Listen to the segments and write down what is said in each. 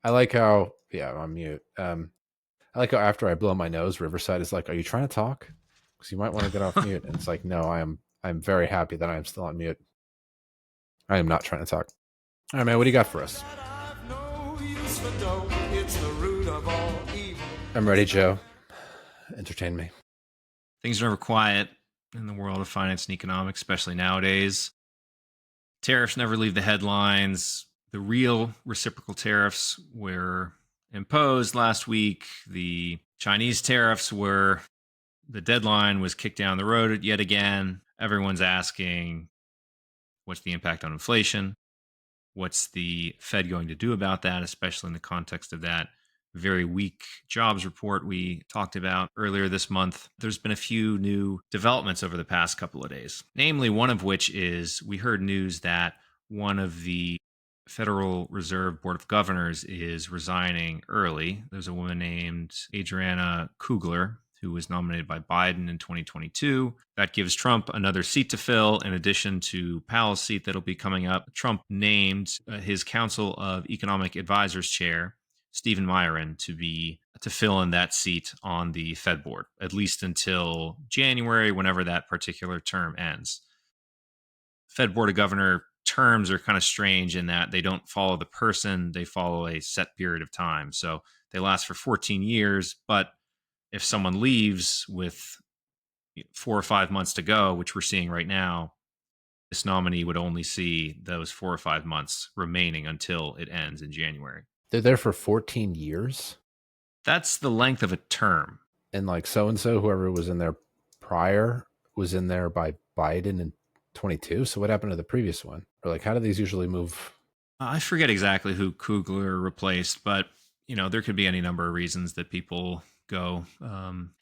I like how, yeah, I'm mute. I like how after I blow my nose, Riverside is like, "Are you trying to talk? Because you might want to get off mute." And it's like, no, I'm very happy that I am still on mute. I am not trying to talk. All right, man, what do you got for us? I'm ready, Joe. Entertain me. Things are never quiet in the world of finance and economics, especially nowadays. Tariffs never leave the headlines. The real reciprocal tariffs were imposed last week. The Chinese tariffs were, the deadline was kicked down the road yet again. Everyone's asking, what's the impact on inflation? What's the Fed going to do about that, especially in the context of that very weak jobs report we talked about earlier this month? There's been a few new developments over the past couple of days, namely one of which is we heard news that one of the Federal Reserve Board of Governors is resigning early. There's a woman named Adriana Kugler who was nominated by Biden in 2022. That gives Trump another seat to fill, in addition to Powell's seat that'll be coming up. Trump named his Council of Economic Advisors chair, Stephen Miran, to fill in that seat on the Fed board, at least until January, whenever that particular term ends. Fed Board of Governor terms are kind of strange in that they don't follow the person, they follow a set period of time. So they last for 14 years, but if someone leaves with 4 or 5 months to go, which we're seeing right now, this nominee would only see those 4 or 5 months remaining until it ends in January. They're there for 14 years. That's the length of a term. And like so and so, whoever was in there prior was in there by Biden in 22. So what happened to the previous one? Or like, how do these usually move? I forget exactly who Kugler replaced, but there could be any number of reasons that people go.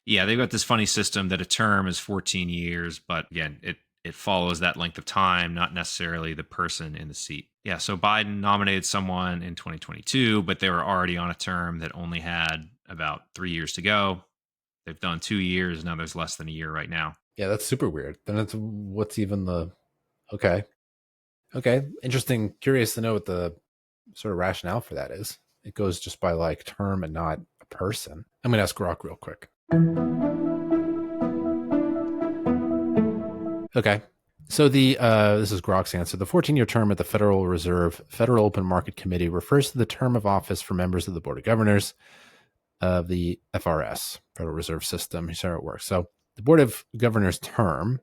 They've got this funny system that a term is 14 years, but again, it follows that length of time, not necessarily the person in the seat. Yeah, so Biden nominated someone in 2022, but they were already on a term that only had about 3 years to go. They've done 2 years. Now there's less than a year right now. Yeah, that's super weird. Then it's what's even the okay. Okay. Interesting. Curious to know what the sort of rationale for that is. It goes just by like term and not a person. I'm gonna ask Grok real quick. Okay. So this is Grok's answer. The 14-year term at the Federal Reserve Federal Open Market Committee refers to the term of office for members of the Board of Governors of the FRS, Federal Reserve System. Here's how it works. So the Board of Governors term,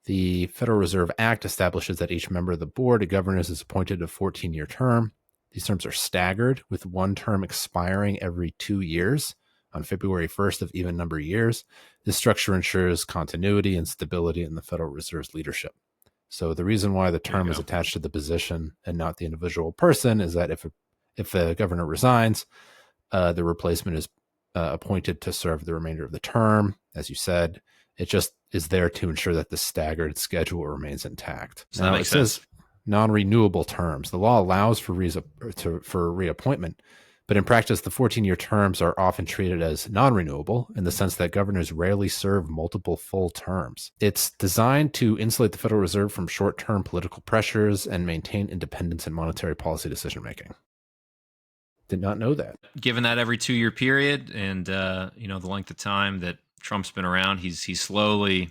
the Federal Reserve Act establishes that each member of the Board of Governors is appointed a 14-year term. These terms are staggered, with one term expiring every 2 years on February 1st of even number years. This structure ensures continuity and stability in the Federal Reserve's leadership. So the reason why the term is attached to the position and not the individual person is that if the governor resigns, the replacement is appointed to serve the remainder of the term. As you said, it just is there to ensure that the staggered schedule remains intact. So now that makes it says sense. non-renewable terms. The law allows for reappointment, but in practice, the 14-year terms are often treated as non-renewable in the sense that governors rarely serve multiple full terms. It's designed to insulate the Federal Reserve from short-term political pressures and maintain independence in monetary policy decision-making. Did not know that. Given that every 2 year period and the length of time that Trump's been around, he's slowly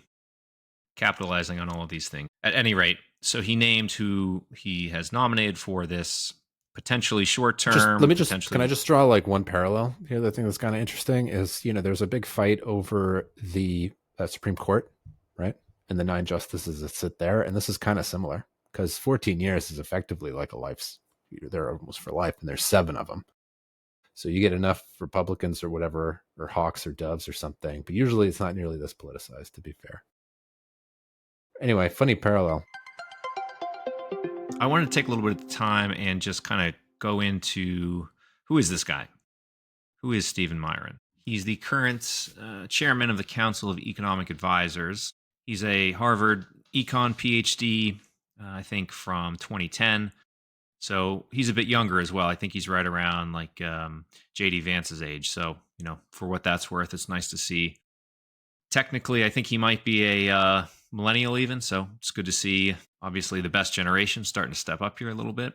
capitalizing on all of these things. At any rate, so he named who he has nominated for this potentially short term. Can I just draw like one parallel here? The thing that's kind of interesting is, there's a big fight over the Supreme Court, right? And the 9 justices that sit there. And this is kind of similar because 14 years is effectively like a life's, they're almost for life, and there's 7 of them. So you get enough Republicans or whatever, or hawks or doves or something, but usually it's not nearly this politicized, to be fair. Anyway, funny parallel. I wanted to take a little bit of time and just kind of go into who is this guy? Who is Stephen Miran? He's the current chairman of the Council of Economic Advisors. He's a Harvard econ PhD, I think from 2010. So he's a bit younger as well. I think he's right around like JD Vance's age. So, for what that's worth, it's nice to see. Technically, I think he might be a millennial even. So it's good to see, obviously, the best generation starting to step up here a little bit.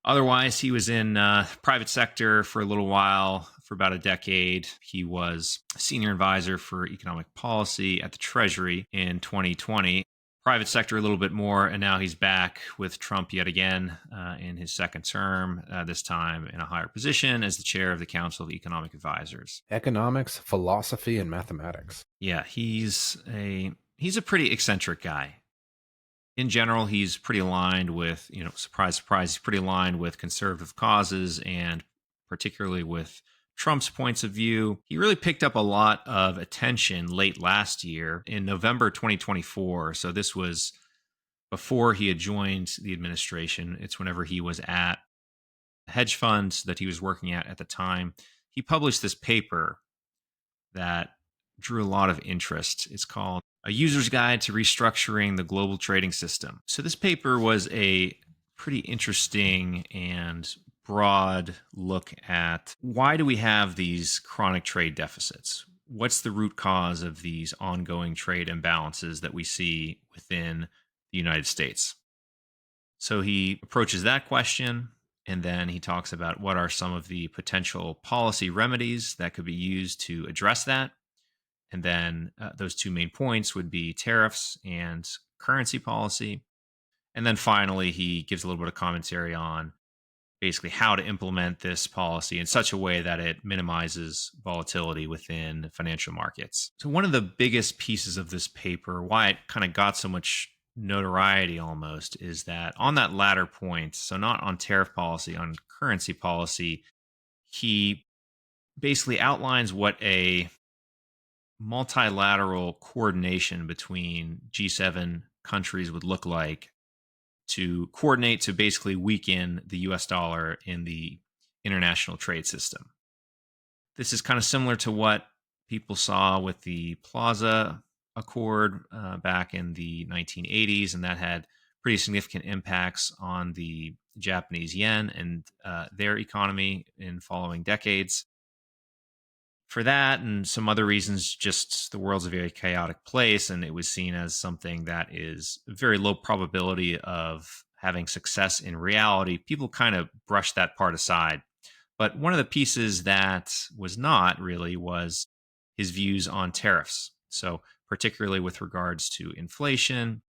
Otherwise, he was in private sector for a little while, for about a decade. He was senior advisor for economic policy at the Treasury in 2020. Private sector a little bit more, and now he's back with Trump yet again in his second term, this time in a higher position as the chair of the Council of Economic Advisors. Economics, philosophy, and mathematics. Yeah, he's a pretty eccentric guy. In general, he's pretty aligned with, surprise, surprise, he's pretty aligned with conservative causes and particularly with Trump's points of view. He really picked up a lot of attention late last year in November 2024. So this was before he had joined the administration. It's whenever he was at a hedge fund that he was working at the time. He published this paper that drew a lot of interest. It's called A User's Guide to Restructuring the Global Trading System. So this paper was a pretty interesting and broad look at why do we have these chronic trade deficits? What's the root cause of these ongoing trade imbalances that we see within the United States? So he approaches that question, and then he talks about what are some of the potential policy remedies that could be used to address that. And then those two main points would be tariffs and currency policy. And then finally, he gives a little bit of commentary on basically how to implement this policy in such a way that it minimizes volatility within financial markets. So one of the biggest pieces of this paper, why it kind of got so much notoriety almost, is that on that latter point, so not on tariff policy, on currency policy, he basically outlines what a multilateral coordination between G7 countries would look like to coordinate to basically weaken the US dollar in the international trade system. This is kind of similar to what people saw with the Plaza Accord back in the 1980s, and that had pretty significant impacts on the Japanese yen and their economy in following decades. For that and some other reasons, just the world's a very chaotic place, and it was seen as something that is very low probability of having success in reality. People kind of brushed that part aside. But one of the pieces that was not really was his views on tariffs. So particularly with regards to inflation,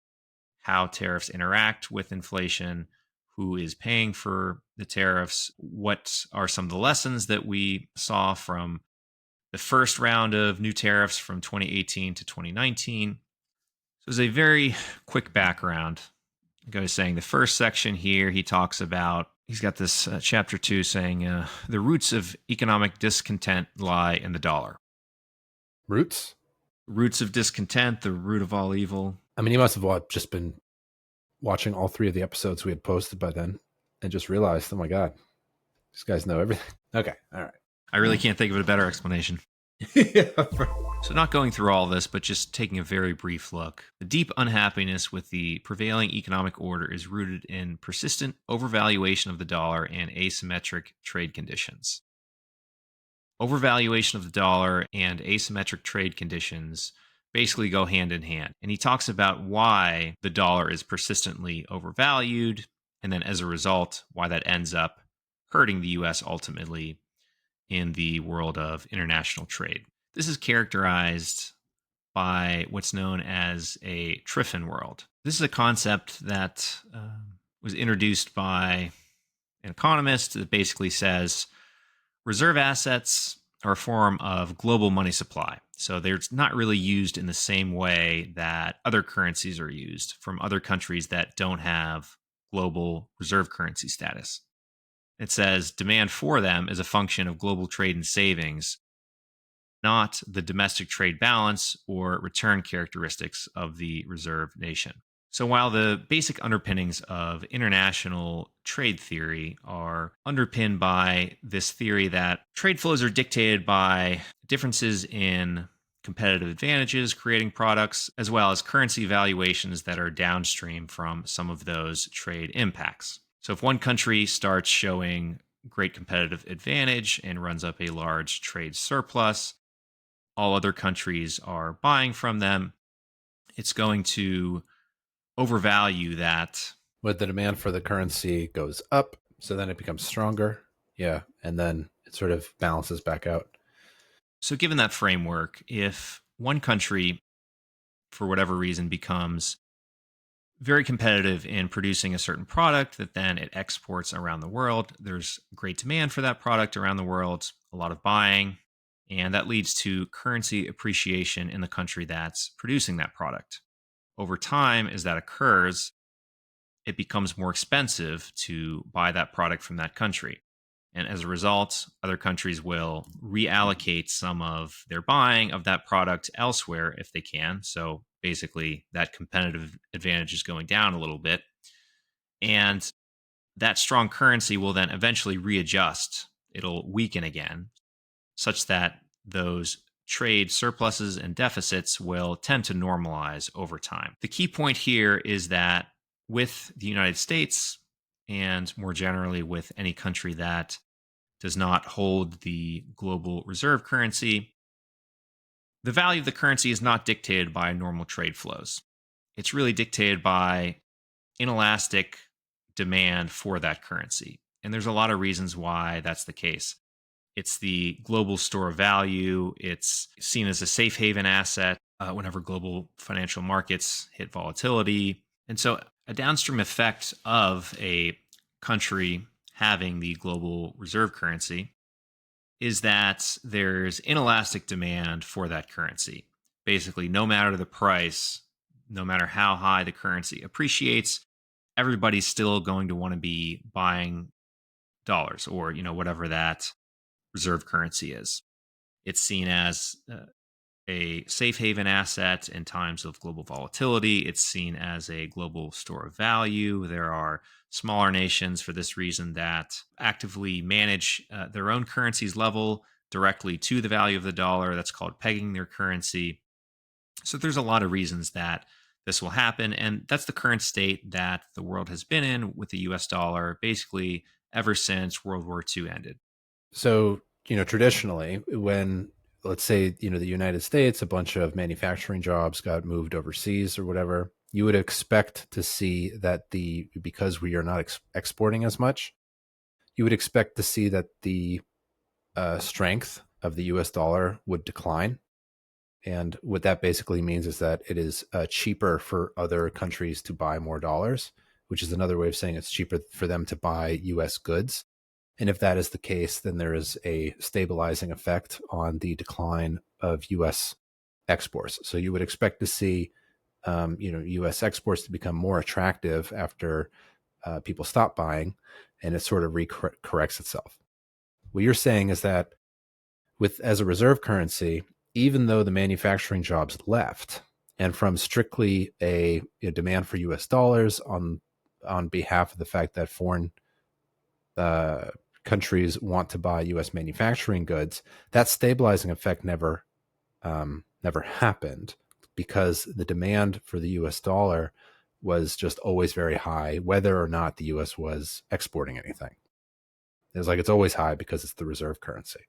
how tariffs interact with inflation, who is paying for the tariffs, what are some of the lessons that we saw from the first round of new tariffs from 2018 to 2019. So as a very quick background, I was saying the first section here, he talks about, he's got this chapter 2 saying the roots of economic discontent lie in the dollar. Roots? Roots of discontent, the root of all evil. I mean, you must have just been watching all 3 of the episodes we had posted by then and just realized, oh my God, these guys know everything. Okay, all right. I really can't think of a better explanation. Yeah. So not going through all this, but just taking a very brief look. The deep unhappiness with the prevailing economic order is rooted in persistent overvaluation of the dollar and asymmetric trade conditions. Overvaluation of the dollar and asymmetric trade conditions basically go hand in hand. And he talks about why the dollar is persistently overvalued, and then as a result, why that ends up hurting the U.S. ultimately in the world of international trade. This is characterized by what's known as a Triffin world. This is a concept that was introduced by an economist that basically says reserve assets are a form of global money supply. So they're not really used in the same way that other currencies are used from other countries that don't have global reserve currency status. It says demand for them is a function of global trade and savings, not the domestic trade balance or return characteristics of the reserve nation. So while the basic underpinnings of international trade theory are underpinned by this theory that trade flows are dictated by differences in competitive advantages, creating products, as well as currency valuations that are downstream from some of those trade impacts. So if one country starts showing great competitive advantage and runs up a large trade surplus, all other countries are buying from them, it's going to overvalue that. When the demand for the currency goes up, So then it becomes stronger. Yeah. And then it sort of balances back out. So, given that framework, if one country, for whatever reason, becomes very competitive in producing a certain product that then it exports around the world, there's great demand for that product around the world, a lot of buying, and that leads to currency appreciation in the country that's producing that product. Over time, as that occurs, it becomes more expensive to buy that product from that country. And as a result, other countries will reallocate some of their buying of that product elsewhere if they can. So basically, that competitive advantage is going down a little bit. And that strong currency will then eventually readjust. It'll weaken again, such that those trade surpluses and deficits will tend to normalize over time. The key point here is that with the United States, and more generally with any country that does not hold the global reserve currency, the value of the currency is not dictated by normal trade flows. It's really dictated by inelastic demand for that currency. And there's a lot of reasons why that's the case. It's the global store of value. It's seen as a safe haven asset whenever global financial markets hit volatility. And so, a downstream effect of a country having the global reserve currency is that there's inelastic demand for that currency. Basically, no matter the price, no matter how high the currency appreciates, everybody's still going to want to be buying dollars or whatever that reserve currency is. It's seen as a safe haven asset in times of global volatility. It's seen as a global store of value. There are smaller nations for this reason that actively manage their own currency's level directly to the value of the dollar. That's called pegging their currency. So there's a lot of reasons that this will happen. And that's the current state that the world has been in with the US dollar basically ever since World War II ended. So, traditionally, when, let's say, the United States, a bunch of manufacturing jobs got moved overseas or whatever, you would expect to see that because we are not exporting as much, you would expect to see that the strength of the US dollar would decline. And what that basically means is that it is cheaper for other countries to buy more dollars, which is another way of saying it's cheaper for them to buy US goods. And if that is the case, then there is a stabilizing effect on the decline of U.S. exports. So you would expect to see, U.S. exports to become more attractive after people stop buying, and it sort of corrects itself. What you're saying is that as a reserve currency, even though the manufacturing jobs left, and from strictly a demand for U.S. dollars on behalf of the fact that foreign countries want to buy U.S. manufacturing goods, that stabilizing effect never happened because the demand for the U.S. dollar was just always very high, whether or not the U.S. was exporting anything. It's always high because it's the reserve currency.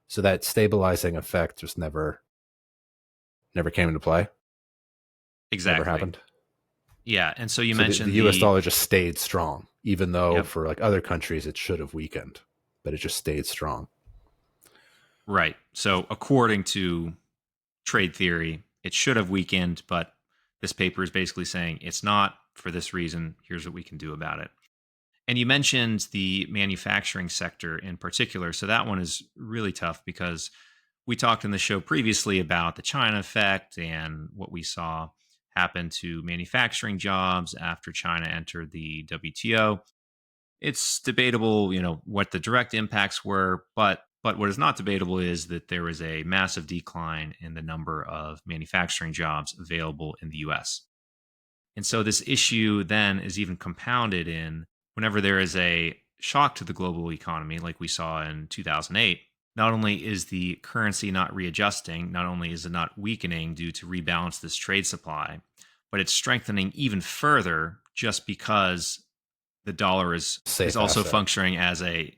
So that stabilizing effect just never came into play. Exactly. Never happened. Yeah, and so you mentioned the U.S. dollar just stayed strong, even though Yep. for like other countries it should have weakened, but it just stayed strong. Right. So according to trade theory, it should have weakened, but this paper is basically saying it's not for this reason. Here's what we can do about it. And you mentioned the manufacturing sector in particular. So that one is really tough because we talked in the show previously about the China effect and what we saw happen to manufacturing jobs after China entered the WTO. It's debatable, what the direct impacts were, but what is not debatable is that there was a massive decline in the number of manufacturing jobs available in the US. And so this issue then is even compounded in whenever there is a shock to the global economy, like we saw in 2008. Not only is the currency not readjusting, not only is it not weakening due to rebalance this trade supply, but it's strengthening even further just because the dollar is also asset. functioning as a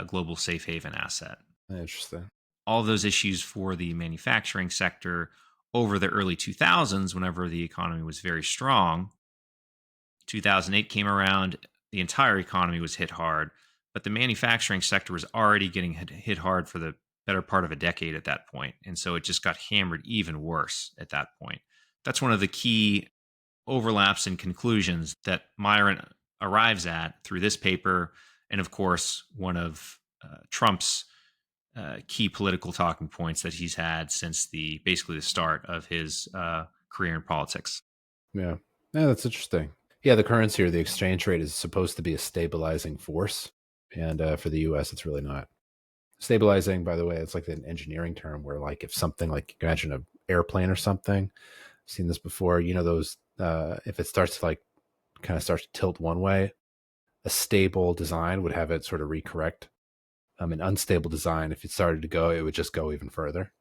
global safe haven asset. Interesting. All of those issues for the manufacturing sector over the early 2000s, whenever the economy was very strong. 2008 came around, the entire economy was hit hard, but the manufacturing sector was already getting hit hard for the better part of a decade at that point. And so it just got hammered even worse at that point. That's one of the key overlaps and conclusions that Miran arrives at through this paper. And of course, one of Trump's key political talking points that he's had since basically the start of his career in politics. Yeah. Yeah, that's interesting. Yeah, the currency or the exchange rate is supposed to be a stabilizing force. And for the US, it's really not. Stabilizing, by the way, it's like an engineering term where, like, if something, like, imagine an airplane or something, I've seen this before, those, if it starts to, like, kind of starts to tilt one way, a stable design would have it sort of recorrect. An unstable design, if it started to go, it would just go even further.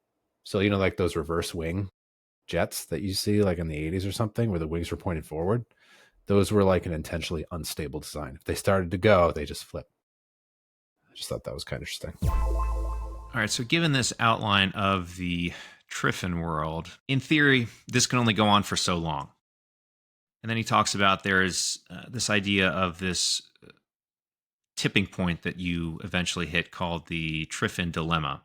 So, like those reverse wing jets that you see like in the 80s or something where the wings were pointed forward, those were like an intentionally unstable design. If they started to go, they just flip. I just thought that was kind of interesting. All right, so given this outline of the Triffin world, in theory, this can only go on for so long. And then he talks about there's this idea of this tipping point that you eventually hit called the Triffin dilemma.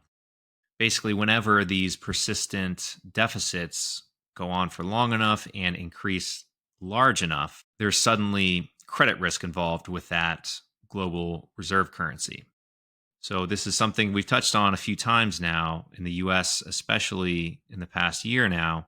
Basically, whenever these persistent deficits go on for long enough and increase large enough, there's suddenly credit risk involved with that global reserve currency. So this is something we've touched on a few times now in the US, especially in the past year now,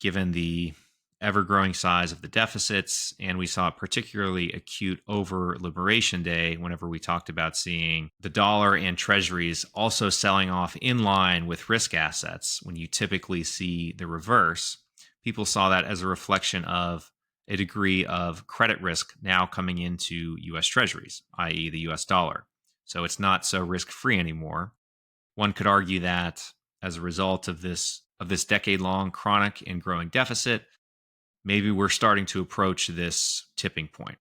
given the ever-growing size of the deficits. And we saw it particularly acute over Liberation Day whenever we talked about seeing the dollar and treasuries also selling off in line with risk assets when you typically see the reverse. People saw that as a reflection of a degree of credit risk now coming into US treasuries, i.e. the US dollar. So it's not so risk-free anymore. One could argue that as a result of this decade-long chronic and growing deficit, maybe we're starting to approach this tipping point.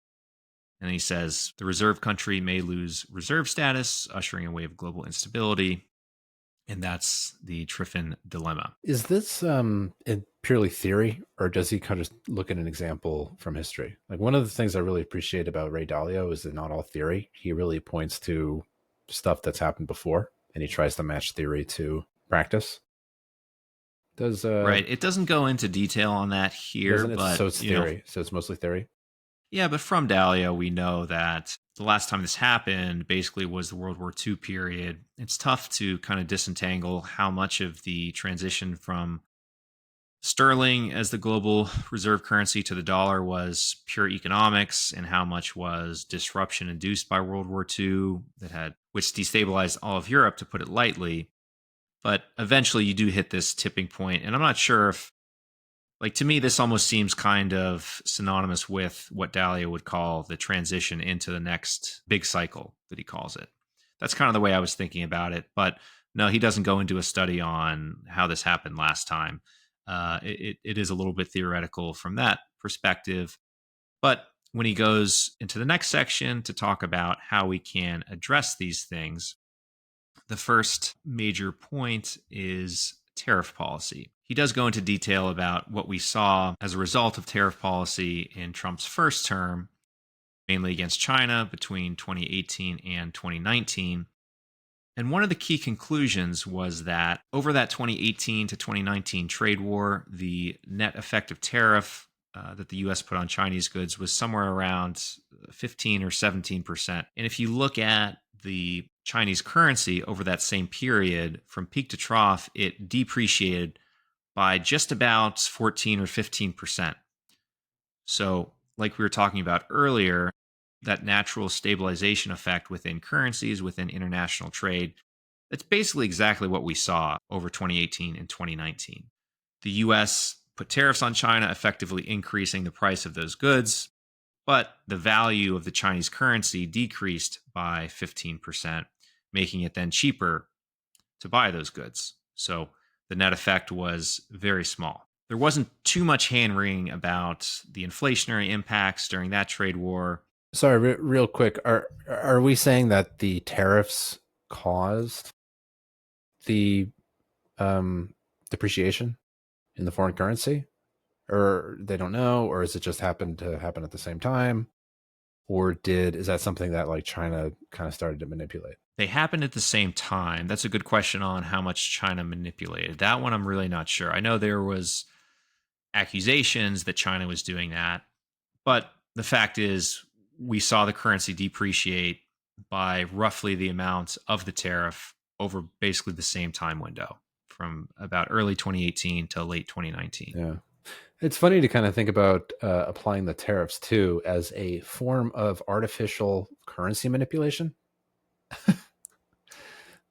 And he says the reserve country may lose reserve status, ushering a wave of global instability. And that's the Triffin dilemma. Is this purely theory, or does he kind of look at an example from history? Like, one of the things I really appreciate about Ray Dalio is that not all theory. He really points to stuff that's happened before, and he tries to match theory to practice. Right. It doesn't go into detail on that here, but so it's theory. So it's mostly theory. Yeah, but from Dalio, we know that the last time this happened basically was the World War II period. It's tough to kind of disentangle how much of the transition from sterling as the global reserve currency to the dollar was pure economics and how much was disruption induced by World War II which destabilized all of Europe, to put it lightly. But eventually you do hit this tipping point, and I'm not sure if, like, to me, this almost seems kind of synonymous with what Dalio would call the transition into the next big cycle that he calls it. That's kind of the way I was thinking about it. But no, he doesn't go into a study on how this happened last time. It is a little bit theoretical from that perspective. But when he goes into the next section to talk about how we can address these things, the first major point is tariff policy. He does go into detail about what we saw as a result of tariff policy in Trump's first term, mainly against China between 2018 and 2019. And one of the key conclusions was that over that 2018 to 2019 trade war, the net effective tariff that the US put on Chinese goods was somewhere around 15 or 17%. And if you look at the Chinese currency over that same period, from peak to trough, it depreciated by just about 14 or 15%. So, like we were talking about earlier, that natural stabilization effect within currencies, within international trade, that's basically exactly what we saw over 2018 and 2019. The US put tariffs on China, effectively increasing the price of those goods, but the value of the Chinese currency decreased by 15%, making it then cheaper to buy those goods. So the net effect was very small. There wasn't too much hand-wringing about the inflationary impacts during that trade war. Sorry, real quick. Are we saying that the tariffs caused the depreciation in the foreign currency? Or they don't know? Or is it just happened to happen at the same time? Or is that something that like China kind of started to manipulate? They happened at the same time. That's a good question on how much China manipulated. That one I'm really not sure. I know there was accusations that China was doing that, but the fact is we saw the currency depreciate by roughly the amount of the tariff over basically the same time window from about early 2018 to late 2019. Yeah. It's funny to kind of think about applying the tariffs too as a form of artificial currency manipulation.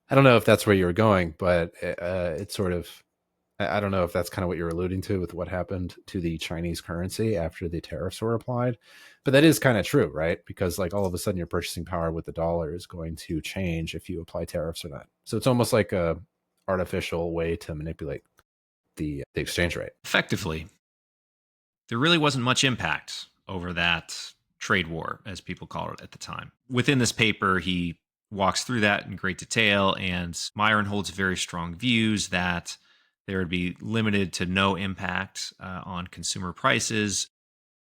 I don't know if that's where you were going, but it's sort of, I don't know if that's kind of what you're alluding to with what happened to the Chinese currency after the tariffs were applied. But that is kind of true, right? Because like all of a sudden your purchasing power with the dollar is going to change if you apply tariffs or not. So it's almost like a artificial way to manipulate the exchange rate. Effectively, there really wasn't much impact over that trade war, as people called it at the time. Within this paper, he walks through that in great detail, and Miran holds very strong views that there would be limited to no impact on consumer prices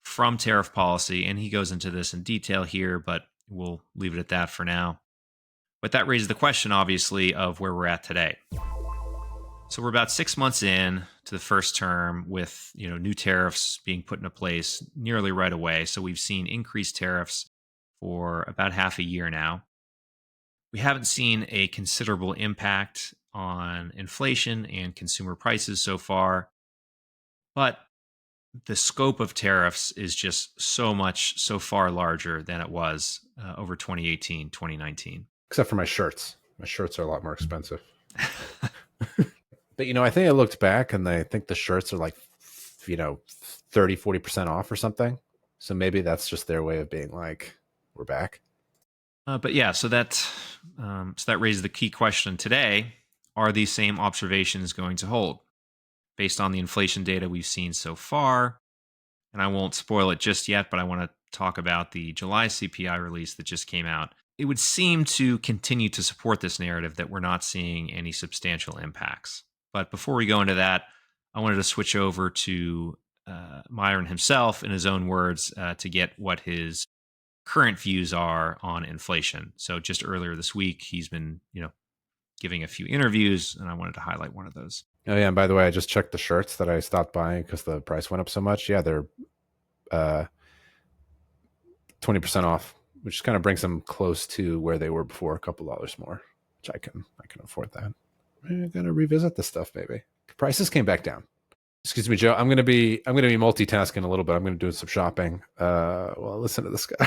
from tariff policy. And he goes into this in detail here, but we'll leave it at that for now. But that raises the question, obviously, of where we're at today. So we're about 6 months in to the first term with new tariffs being put into place nearly right away. So we've seen increased tariffs for about half a year now. We haven't seen a considerable impact on inflation and consumer prices so far, but the scope of tariffs is just so far larger than it was over 2018, 2019. Except for my shirts. My shirts are a lot more expensive. But, I think I looked back and I think the shirts are like, 30, 40% off or something. So maybe that's just their way of being like, we're back. But yeah, so that raises the key question today. Are these same observations going to hold based on the inflation data we've seen so far? And I won't spoil it just yet, but I want to talk about the July CPI release that just came out. It would seem to continue to support this narrative that we're not seeing any substantial impacts. But before we go into that, I wanted to switch over to Miran himself, in his own words, to get what his current views are on inflation. So just earlier this week, he's been, giving a few interviews, and I wanted to highlight one of those. Oh yeah, and by the way, I just checked the shirts that I stopped buying because the price went up so much. Yeah, they're 20% off, which kind of brings them close to where they were before, a couple dollars more, which I can afford that. I'm gonna revisit this stuff, maybe. Prices came back down. Excuse me, Joe. I'm gonna be multitasking a little bit. I'm gonna do some shopping. Well, listen to this guy.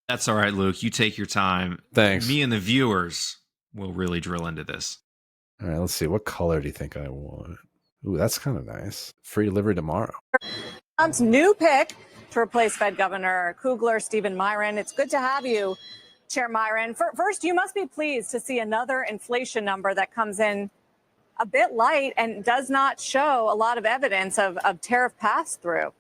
That's all right, Luke. You take your time. Thanks. Me and the viewers will really drill into this. All right, let's see. What color do you think I want? Ooh, that's kind of nice. Free delivery tomorrow. Trump's new pick to replace Fed Governor Kugler, Stephen Miran. It's good to have you, Chair Miran. First, you must be pleased to see another inflation number that comes in a bit light and does not show a lot of evidence of tariff pass-through.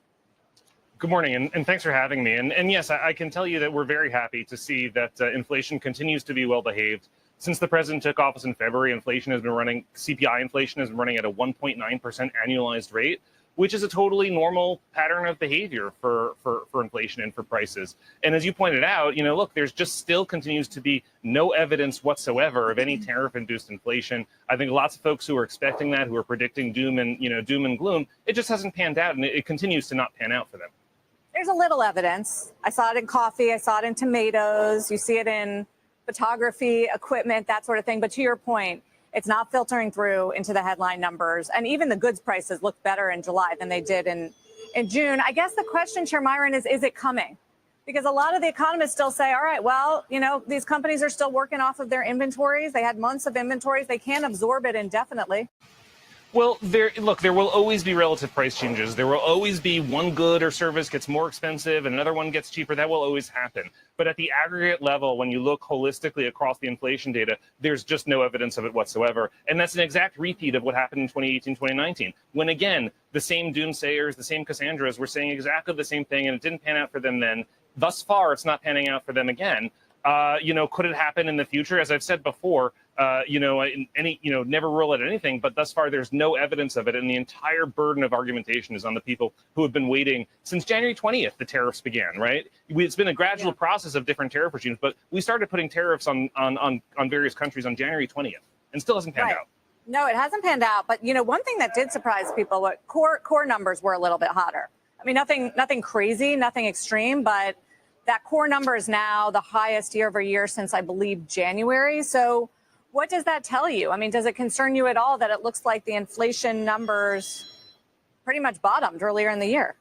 Good morning, and thanks for having me. And yes, I can tell you that we're very happy to see that inflation continues to be well behaved. Since the president took office in February, CPI inflation has been running at a 1.9% annualized rate, which is a totally normal pattern of behavior for inflation and for prices. And as you pointed out, look, there's just still continues to be no evidence whatsoever of any tariff-induced inflation. I think lots of folks who are expecting that, who are predicting doom and gloom, it just hasn't panned out, and it continues to not pan out for them. There's a little evidence. I saw it in coffee. I saw it in tomatoes. You see it in photography, equipment, that sort of thing. But to your point, it's not filtering through into the headline numbers. And even the goods prices look better in July than they did in June. I guess the question, Chair Miran, is it coming? Because a lot of the economists still say, all right, well, these companies are still working off of their inventories. They had months of inventories. They can't absorb it indefinitely. Well, there will always be relative price changes. There will always be one good or service gets more expensive and another one gets cheaper. That will always happen. But at the aggregate level, when you look holistically across the inflation data, there's just no evidence of it whatsoever. And that's an exact repeat of what happened in 2018, 2019, when, again, the same doomsayers, the same Cassandras were saying exactly the same thing, and it didn't pan out for them then. Thus far, it's not panning out for them again. Could it happen in the future? As I've said before, never rule out anything, but thus far there's no evidence of it, and the entire burden of argumentation is on the people who have been waiting since January 20th. The tariffs began, right? It's been a gradual process of different tariff regimes, but we started putting tariffs on various countries on January 20th, and still hasn't panned out. No, it hasn't panned out. But one thing that did surprise people, what core numbers were a little bit hotter. I mean, nothing crazy, nothing extreme, but that core number is now the highest year over year since, I believe, January. So what does that tell you? I mean, does it concern you at all that it looks like the inflation numbers pretty much bottomed earlier in the year?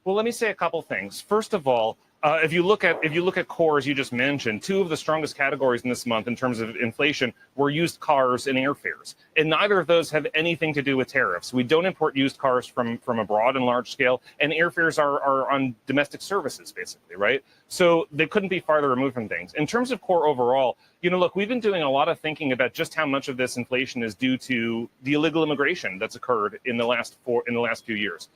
Well, let me say a couple things. First of all, if you look at core, as you just mentioned, two of the strongest categories in this month in terms of inflation were used cars and airfares, and neither of those have anything to do with tariffs. We don't import used cars from abroad in large scale, and airfares are on domestic services, basically, right? So they couldn't be farther removed from things. In terms of core overall, look, we've been doing a lot of thinking about just how much of this inflation is due to the illegal immigration that's occurred in the last few years.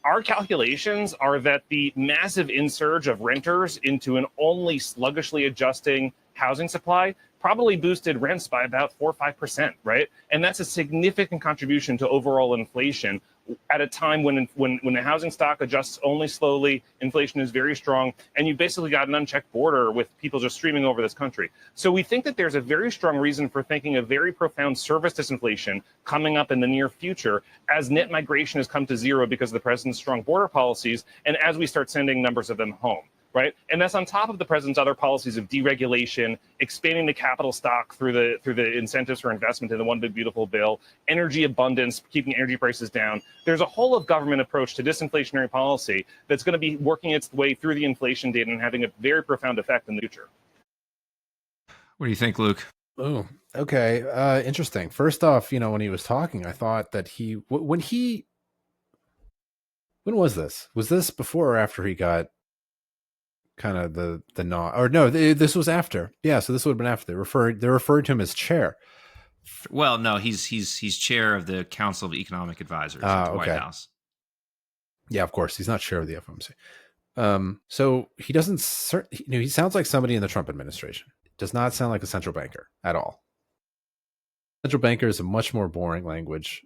Our calculations are that the massive insurge of renters into an only sluggishly adjusting housing supply probably boosted rents by about 4 or 5%, right? And that's a significant contribution to overall inflation at a time when the housing stock adjusts only slowly, inflation is very strong, and you basically got an unchecked border with people just streaming over this country. So we think that there's a very strong reason for thinking of very profound service disinflation coming up in the near future as net migration has come to zero because of the president's strong border policies, and as we start sending numbers of them home. Right, and that's on top of the president's other policies of deregulation, expanding the capital stock through the incentives for investment in the One Big Beautiful Bill, energy abundance, keeping energy prices down. There's a whole of government approach to disinflationary policy that's going to be working its way through the inflation data and having a very profound effect in the future. What do you think, Luke? Oh, okay. Interesting. First off, when he was talking, I thought that when was this? Was this before or after he got kind of the nod? Or no, this was after. Yeah, so this would have been after. They referred to him as chair. Well, no, he's chair of the Council of Economic Advisors at the White House. Yeah, of course, he's not chair of the FOMC. So he doesn't. He sounds like somebody in the Trump administration. Does not sound like a central banker at all. Central banker is a much more boring language.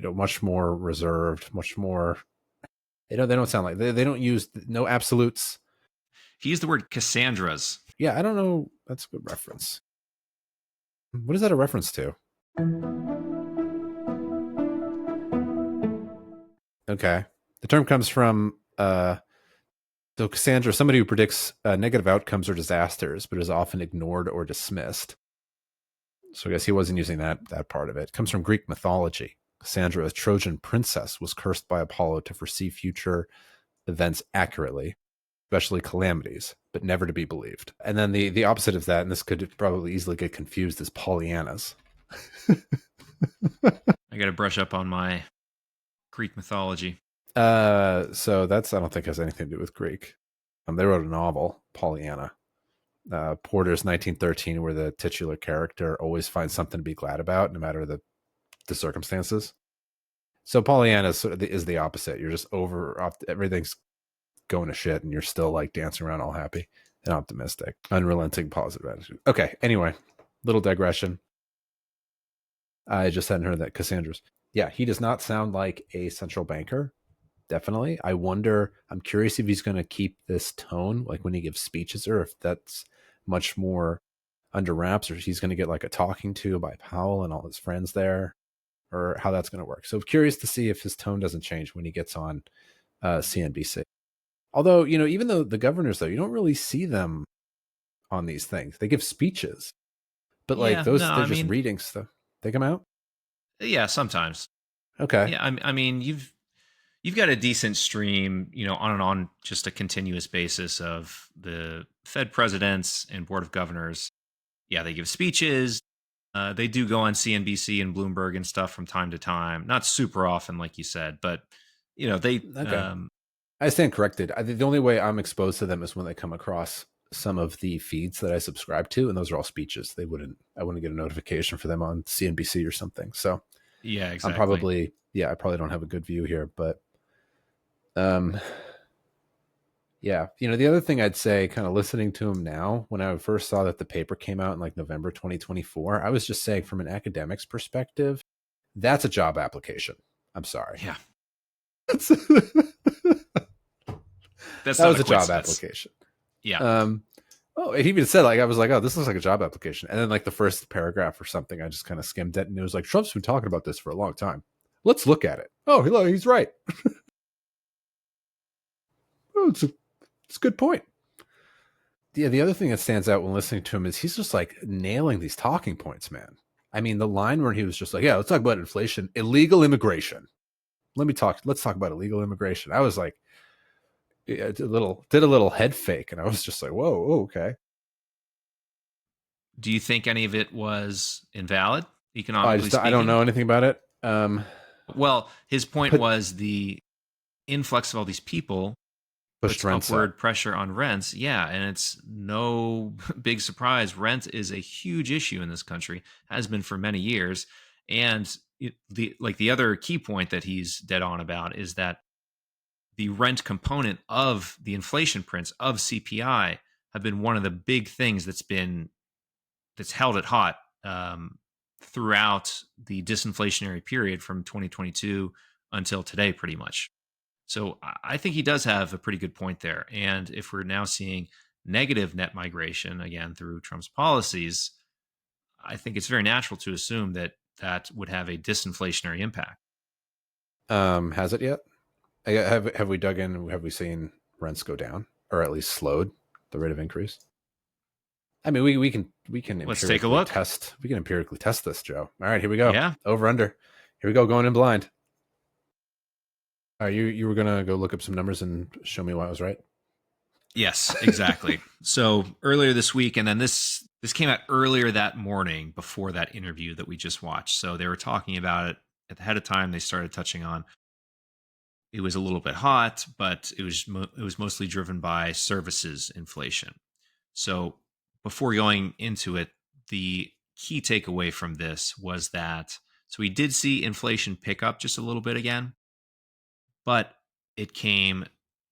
Much more reserved, much more. They don't sound like they don't use no absolutes. He used the word Cassandras. Yeah, I don't know. That's a good reference. What is that a reference to? Okay. The term comes from so Cassandra, somebody who predicts negative outcomes or disasters, but is often ignored or dismissed. So I guess he wasn't using that part of it. It comes from Greek mythology. Cassandra, a Trojan princess, was cursed by Apollo to foresee future events accurately, especially calamities, but never to be believed. And then the opposite of that, and this could probably easily get confused, is Pollyannas. I got to brush up on my Greek mythology. So that's, I don't think has anything to do with Greek. They wrote a novel, Pollyanna. Porter's 1913, where the titular character always finds something to be glad about, no matter the circumstances. So Pollyanna is the opposite. You're just everything's going to shit, and you're still like dancing around all happy and optimistic, unrelenting, positive attitude. Okay, anyway, little digression. I just hadn't heard that Cassandra's. Yeah, he does not sound like a central banker. Definitely. I'm curious if he's going to keep this tone, like when he gives speeches, or if that's much more under wraps, or if he's going to get like a talking to by Powell and all his friends there, or how that's going to work. So curious to see if his tone doesn't change when he gets on CNBC. Although, even though the governors, though, you don't really see them on these things. They give speeches, but they're just reading stuff. They come out? Yeah, sometimes. Okay. Yeah, I mean, you've got a decent stream, on just a continuous basis of the Fed presidents and board of governors. Yeah, they give speeches. They do go on CNBC and Bloomberg and stuff from time to time. Not super often, like you said, but they. Okay. I stand corrected. The only way I'm exposed to them is when they come across some of the feeds that I subscribe to, and those are all speeches. I wouldn't get a notification for them on CNBC or something. So yeah, exactly. I probably don't have a good view here, but Yeah. The other thing I'd say, kind of listening to him now, when I first saw that the paper came out in like November 2024, I was just saying from an academic's perspective, that's a job application. I'm sorry. Yeah. that That's was a job application. Yeah. Oh, it even said, like, I was like, oh, this looks like a job application. And then like the first paragraph or something, I just kind of skimmed it, and it was like, Trump's been talking about this for a long time. Let's look at it. Oh, he's right. Oh, it's a good point. Yeah, the other thing that stands out when listening to him is he's just like nailing these talking points, man. I mean, the line where he was just like, yeah, let's talk about inflation, illegal immigration. Let's talk about illegal immigration. I was like, did a little head fake, and I was just like, whoa, okay. Do you think any of it was invalid, economically speaking? I don't know anything about it. Well, his point was the influx of all these people puts upward pressure on rents. Yeah, and it's no big surprise. Rent is a huge issue in this country, has been for many years. And the other key point that he's dead on about is that the rent component of the inflation prints of CPI have been one of the big things that's held it hot throughout the disinflationary period from 2022 until today, pretty much. So I think he does have a pretty good point there. And if we're now seeing negative net migration again through Trump's policies, I think it's very natural to assume that that would have a disinflationary impact. Has it yet? Have we dug in? Have we seen rents go down, or at least slowed the rate of increase? I mean, we can Let's take a look. We can empirically test this, Joe. All right, here we go. Yeah. Over under. Here we go. Going in blind. You were gonna go look up some numbers and show me why I was right? Yes, exactly. So earlier this week, and then this came out earlier that morning before that interview that we just watched. So they were talking about it ahead of time. They started touching on it was a little bit hot, but it was mostly driven by services inflation. So before going into it, the key takeaway from this was that we did see inflation pick up just a little bit again, but it came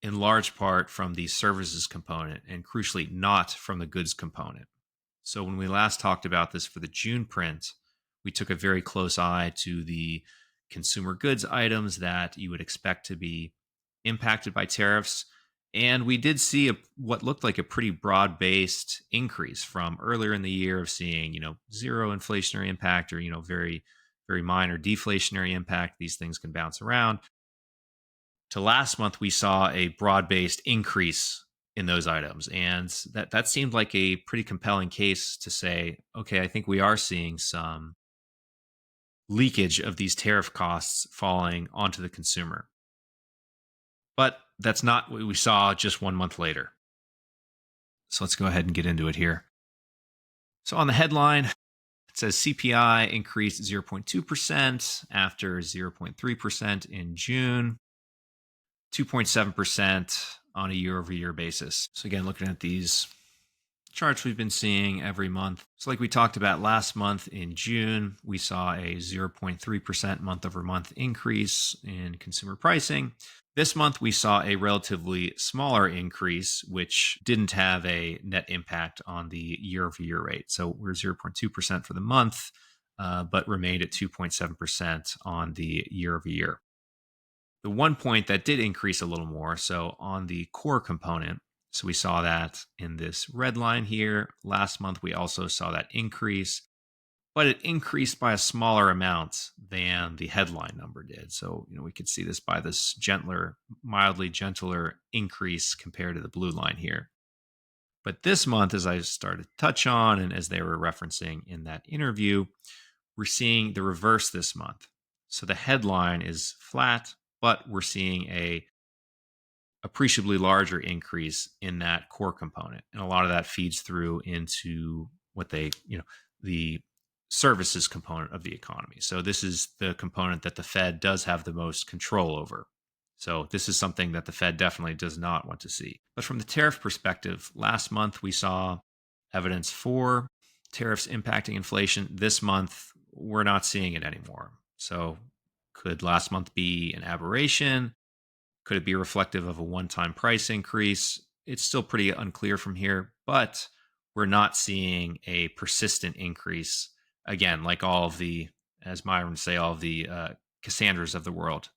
in large part from the services component and crucially not from the goods component. So when we last talked about this for the June print, we took a very close eye to the consumer goods items that you would expect to be impacted by tariffs. And we did see what looked like a pretty broad-based increase from earlier in the year of seeing, zero inflationary impact or, very, very minor deflationary impact. These things can bounce around. To last month, we saw a broad-based increase in those items. And that seemed like a pretty compelling case to say, okay, I think we are seeing some leakage of these tariff costs falling onto the consumer. But that's not what we saw just 1 month later. So let's go ahead and get into it here. So on the headline, it says CPI increased 0.2% after 0.3% in June, 2.7% on a year-over-year basis. So again, looking at these charts we've been seeing every month. So like we talked about last month in June, we saw a 0.3% month-over-month increase in consumer pricing. This month, we saw a relatively smaller increase, which didn't have a net impact on the year-over-year rate. So we're 0.2% for the month, but remained at 2.7% on the year-over-year. The one point that did increase a little more, so on the core component, so we saw that in this red line here. Last month, we also saw that increase, but it increased by a smaller amount than the headline number did. So, we could see this by this mildly gentler increase compared to the blue line here. But this month, as I started to touch on, and as they were referencing in that interview, we're seeing the reverse this month. So the headline is flat, but we're seeing a appreciably larger increase in that core component. And a lot of that feeds through into what the services component of the economy. So this is the component that the Fed does have the most control over. So this is something that the Fed definitely does not want to see. But from the tariff perspective, last month we saw evidence for tariffs impacting inflation. This month, we're not seeing it anymore. So could last month be an aberration? Could it be reflective of a one-time price increase? It's still pretty unclear from here, but we're not seeing a persistent increase. Again, like all of the, as Myron would say, all of the Cassandras of the world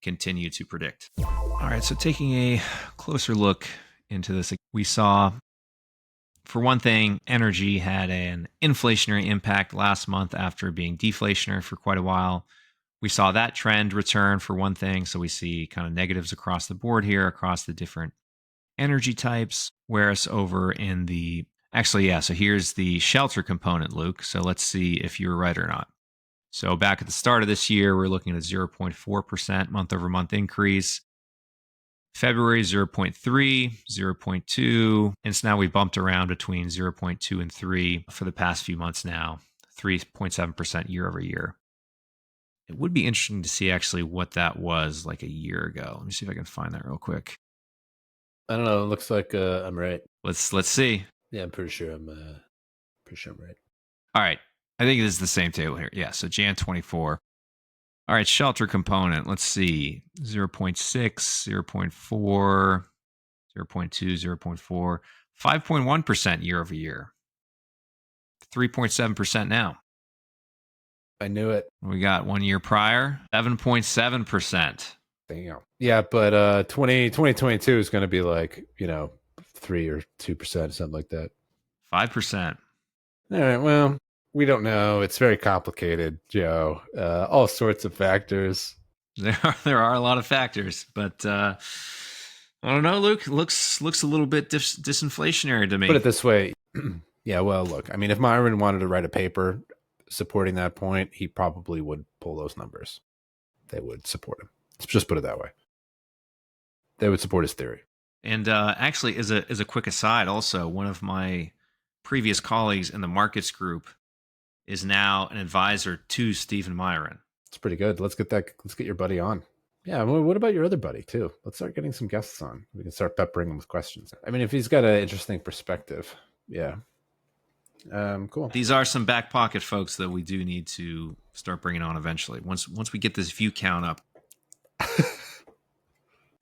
continue to predict. All right, so taking a closer look into this, we saw, for one thing, energy had an inflationary impact last month after being deflationary for quite a while. We saw that trend return for one thing. So we see kind of negatives across the board here, across the different energy types. Whereas over in the, actually, yeah, so here's the shelter component, Luke. So let's see if you were right or not. So back at the start of this year, we're looking at a 0.4% month over month increase. February 0.3, 0.2, and so now we bumped around between 0.2 and 3 for the past few months now, 3.7% year over year. It would be interesting to see actually what that was like a year ago. Let me see if I can find that real quick. I don't know. It looks like I'm right. Let's see. Yeah, I'm pretty sure I'm right. All right. I think it is the same table here. Yeah, so Jan 24. All right, shelter component. Let's see. 0.6, 0.4, 0.2, 0.4, 5.1% year over year. 3.7% now. I knew it. We got 1 year prior, 7.7%. Damn. Yeah, but 2022 is going to be like, 3 or 2%, something like that. 5%. All right, well, we don't know. It's very complicated, Joe. All sorts of factors. There are a lot of factors, but I don't know, Luke. Looks a little bit disinflationary to me. Put it this way. Yeah, well, look, I mean, if Myron wanted to write a paper supporting that point, he probably would pull those numbers. They would support him. Let's just put it that way. They would support his theory. And actually, as a quick aside, also, one of my previous colleagues in the markets group is now an advisor to Stephen Miran. It's pretty good. Let's get your buddy on. Yeah, well, what about your other buddy too? Let's start getting some guests on. We can start peppering him with questions. I mean, if he's got an interesting perspective, yeah. Cool. These are some back pocket folks that we do need to start bringing on eventually. Once we get this view count up.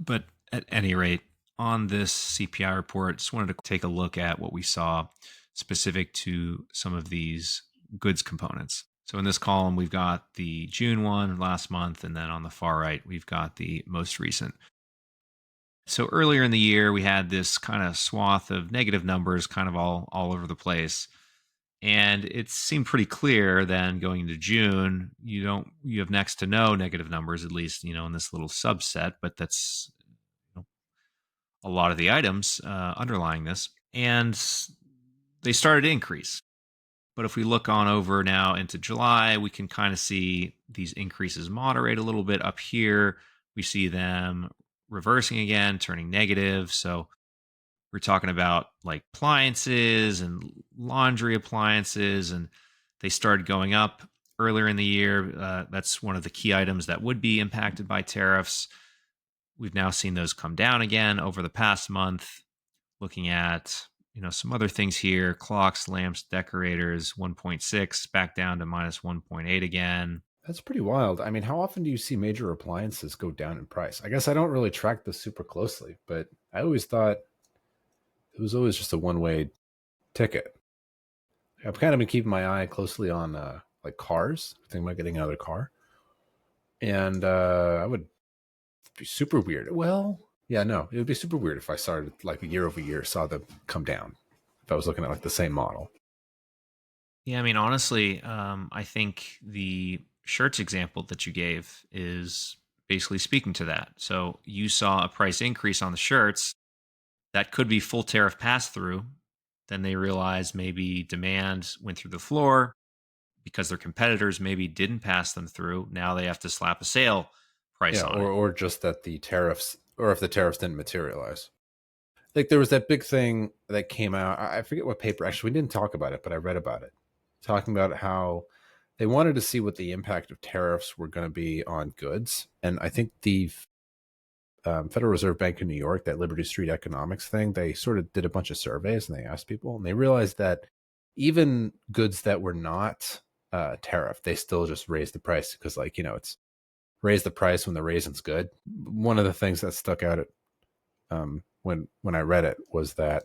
But at any rate, on this CPI report, just wanted to take a look at what we saw specific to some of these goods components. So in this column, we've got the June one last month, and then on the far right, we've got the most recent. So earlier in the year, we had this kind of swath of negative numbers kind of all over the place. And it seemed pretty clear then going into June, you have next to no negative numbers, at least, in this little subset, but that's a lot of the items underlying this. And they started to increase. But if we look on over now into July, we can kind of see these increases moderate a little bit up here. We see them reversing again, turning negative. So we're talking about like appliances and laundry appliances, and they started going up earlier in the year. That's one of the key items that would be impacted by tariffs. We've now seen those come down again over the past month. Looking at some other things here: clocks, lamps, decorators, 1.6 back down to minus 1.8 again. That's pretty wild. I mean, how often do you see major appliances go down in price? I guess I don't really track this super closely, but I always thought it was always just a one-way ticket. I've kind of been keeping my eye closely on like cars. I think about getting another car. And I would be super weird. Well, yeah, no, it would be super weird if I started like year over year, saw them come down. If I was looking at like the same model. Yeah, I mean, honestly, I think the shirts example that you gave is basically speaking to that. So you saw a price increase on the shirts. That could be full tariff pass through. Then they realized maybe demand went through the floor because their competitors maybe didn't pass them through. Now they have to slap a sale price on it. Or just that the tariffs, or if the tariffs didn't materialize. Like there was that big thing that came out. I forget what paper. Actually, we didn't talk about it, but I read about it. Talking about how they wanted to see what the impact of tariffs were going to be on goods. And I think the Federal Reserve Bank of New York, that Liberty Street economics thing, they sort of did a bunch of surveys and they asked people, and they realized that even goods that were not tariff, they still just raised the price because, like, it's raise the price when the raisin's good. One of the things that stuck out at when I read it was that,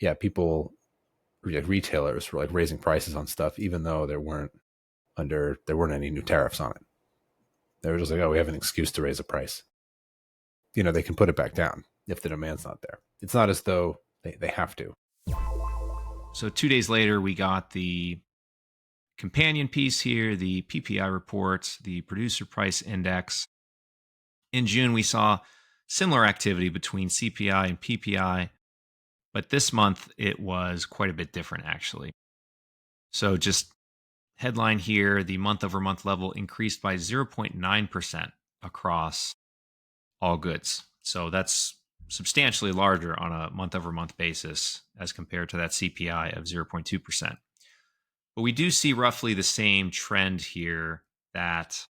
yeah, people, like retailers, were like raising prices on stuff even though there weren't any new tariffs on it. They were just like, oh, we have an excuse to raise a price. They can put it back down if the demand's not there. It's not as though they have to. So 2 days later, we got the companion piece here, the PPI report, the producer price index. In June, we saw similar activity between CPI and PPI, but this month it was quite a bit different, actually. So just headline here, the month-over-month level increased by 0.9% across all goods. So that's substantially larger on a month-over-month basis as compared to that CPI of 0.2%. But we do see roughly the same trend here, that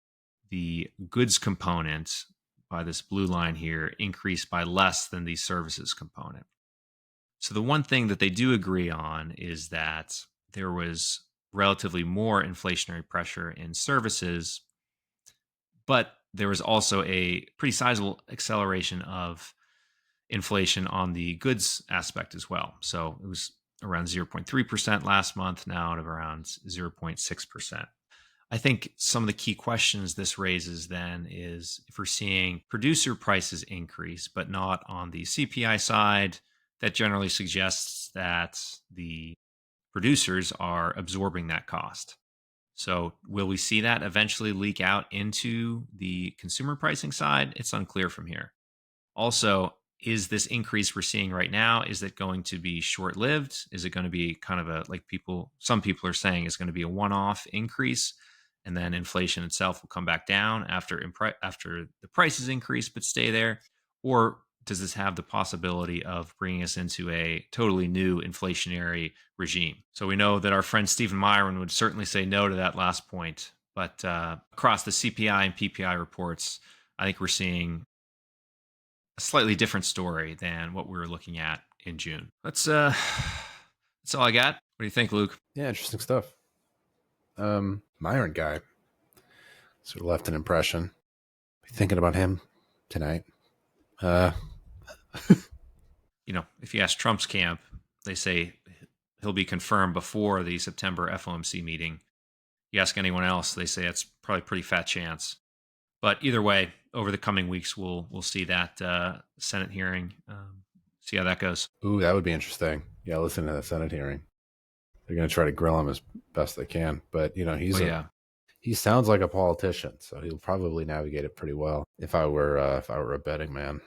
the goods component by this blue line here increased by less than the services component. So the one thing that they do agree on is that there was relatively more inflationary pressure in services, but there was also a pretty sizable acceleration of inflation on the goods aspect as well. So it was around 0.3% last month, now at around 0.6%. I think some of the key questions this raises then is, if we're seeing producer prices increase, but not on the CPI side, that generally suggests that the producers are absorbing that cost. So will we see that eventually leak out into the consumer pricing side? It's unclear from here. Also, is this increase we're seeing right now, is it going to be short-lived? Is it going to be kind of a, like some people are saying, is going to be a one-off increase, and then inflation itself will come back down after the prices increase but stay there? Or does this have the possibility of bringing us into a totally new inflationary regime? So we know that our friend Stephen Miran would certainly say no to that last point. But across the CPI and PPI reports, I think we're seeing a slightly different story than what we were looking at in June. That's all I got. What do you think, Luke? Yeah, interesting stuff. Myron guy sort of left an impression. Thinking about him tonight. If you ask Trump's camp, they say he'll be confirmed before the September FOMC meeting. You ask anyone else, they say it's probably a pretty fat chance. But either way, over the coming weeks, we'll see that Senate hearing, see how that goes. Ooh, that would be interesting. Yeah, listen to that Senate hearing. They're going to try to grill him as best they can. But, he sounds like a politician, so he'll probably navigate it pretty well. If I were a betting man.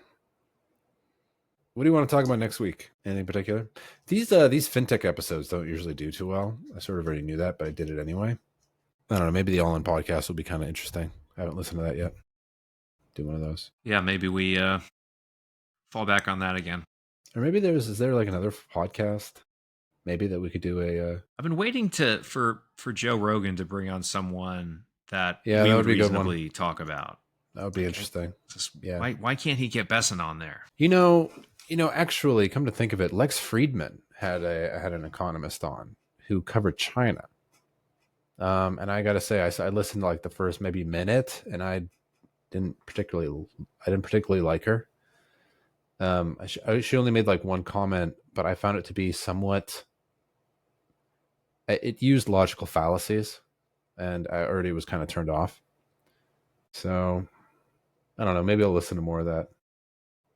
What do you want to talk about next week? Anything particular? These fintech episodes don't usually do too well. I sort of already knew that, but I did it anyway. I don't know. Maybe the All In podcast will be kind of interesting. I haven't listened to that yet. Do one of those. Yeah, maybe we fall back on that again. Or maybe is there like another podcast? Maybe that we could do a. I've been waiting for Joe Rogan to bring on someone that we that would reasonably talk about. That would be interesting. Yeah. Why can't he get Besson on there? Actually, come to think of it, Lex Friedman had an economist on who covered China. And I got to say, I listened to like the first maybe minute, and I didn't particularly like her. She only made like one comment, but I found it to be somewhat. It used logical fallacies, and I already was kind of turned off. So I don't know. Maybe I'll listen to more of that,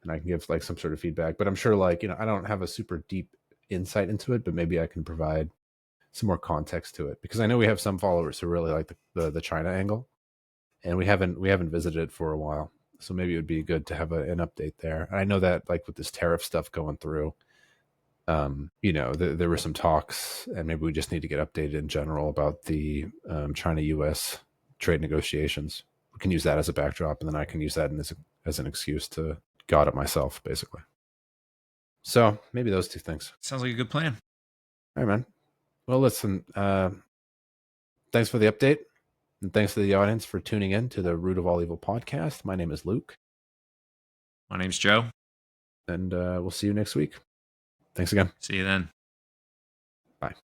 and I can give like some sort of feedback. But I'm sure, I don't have a super deep insight into it, but maybe I can provide some more context to it, because I know we have some followers who really like the China angle, and we haven't visited it for a while. So maybe it would be good to have an update there. And I know that like with this tariff stuff going through, there were some talks, and maybe we just need to get updated in general about the China-U.S. trade negotiations. We can use that as a backdrop, and then I can use that as an excuse to God it myself, basically. So maybe those two things. Sounds like a good plan. All right, man. Well, listen, thanks for the update, and thanks to the audience for tuning in to the Root of All Evil podcast. My name is Luke. My name's Joe. And we'll see you next week. Thanks again. See you then. Bye.